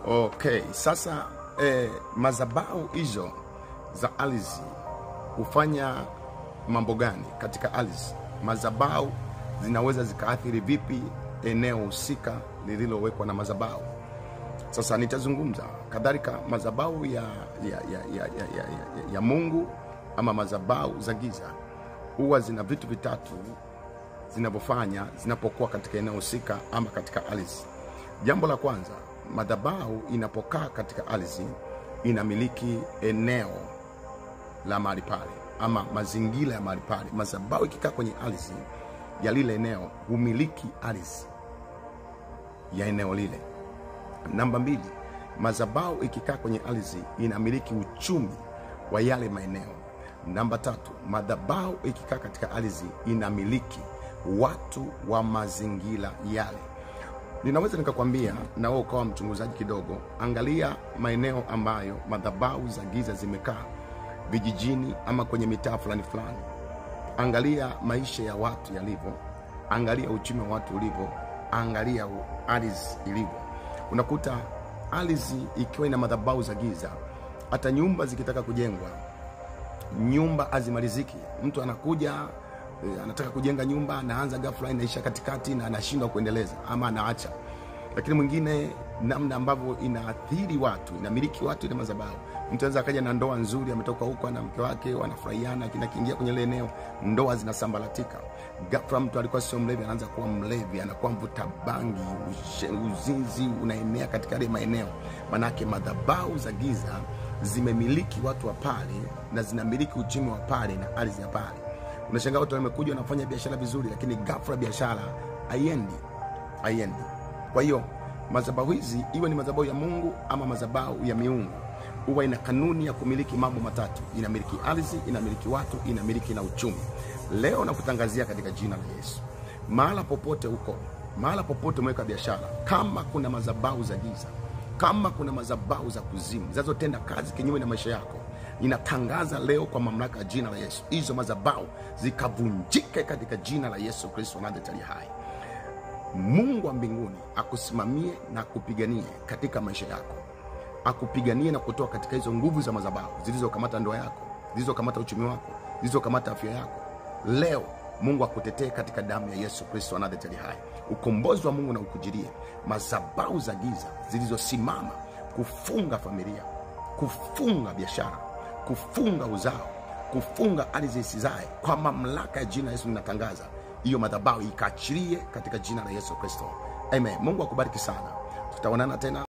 Okay, sasa madhabahu hizo za ardhi hufanya mambo gani katika ardhi? Madhabahu zinaweza zikaathiri vipi eneo husika lililowekwa na madhabahu? Sasa nitazungumza kadhalika madhabahu ya Mungu ama madhabahu za giza huwa zina vitu vitatu zinavyofanya zinapokuwa katika eneo husika ama katika ardhi. Jambo la kwanza, madhabahu inapokaa katika ardhi inamiliki eneo la mahali pale ama mazingira ya mahali pale. Madhabahu ikikaa kwenye ardhi ya lile eneo humiliki ardhi ya eneo lile. Namba 2, madhabahu ikikaa kwenye ardhi inamiliki uchumi wa yale maeneo. Namba 3, madhabahu ikikaa katika ardhi inamiliki watu wa mazingira yale. Ninaweza nikakwambia na wewe ukawa mchunguzaji kidogo, angalia maeneo ambayo madhabahu za giza zimekaa vijijini ama kwenye mitaa fulani fulani. Angalia maisha ya watu yalivyo, angalia uchumi wa watu ulivyo, angalia ardhi ilivyo. Unakuta ardhi ikiwa ina madhabahu za giza, hata nyumba zikitaka kujengwa, nyumba hazimaliziki. Mtu anakuja anataka kujenga nyumba, anaanza ghafla inaisha katikati na anashindwa kuendeleza ama anaacha. Lakini mwingine namna ambavyo inaathiri watu, inamiliki watu ile madhabahu. Mtu anaweza akaja na ndoa nzuri, ametoka huko na mke wake wanafurahiana, kinakiingia kwenye ile eneo ndoa zinasambaratika. Ghafla mtu alikuwa sio mlevi anaanza kuwa mlevi, anakuwa mvuta bangi, uzinzi unaenea katika ile maeneo. Manake madhabahu za giza zimemiliki watu wa pale na zinamiliki uchumi wa pale na ardhi ya pale. Unashangaa watu wamekuja wanafanya biashara vizuri, lakini ghafla biashara haiendi. Kwa hiyo madhabahu hizi, iwe ni madhabahu ya Mungu ama madhabahu ya miungu, huwa ina kanuni ya kumiliki mambo matatu: inamiliki ardhi, inamiliki watu, inamiliki na uchumi. Leo nakutangazia katika jina la Yesu, mahala popote huko, mahala popote umeweka biashara, kama kuna madhabahu za giza, kama kuna madhabahu za kuzimu zinazotenda kazi kinyume na maisha yako, ninatangaza leo kwa mamlaka ya jina la Yesu, hizo madhabahu zikavunjike katika jina la Yesu Kristo Nazareti aliye hai. Mungu wa mbinguni akusimamie na kupiganie katika maisha yako, akupiganie na kutoa katika hizo nguvu za madhabahu zilizokamata ndoa yako, zilizokamata uchumi wako, zilizokamata afya yako. Leo Mungu akutetee katika damu ya Yesu Kristo Nazareti aliye hai. Ukombozi wa Mungu na ukujirie. Madhabahu za giza zilizosimama kufunga familia, kufunga biashara, kufunga uzao, kufunga ardhi isizae, kwa mamlaka ya jina la Yesu ninatangaza hiyo madhabahu ikaachilie katika jina la Yesu Kristo. Amen. Mungu akubariki sana. Tutaonana tena.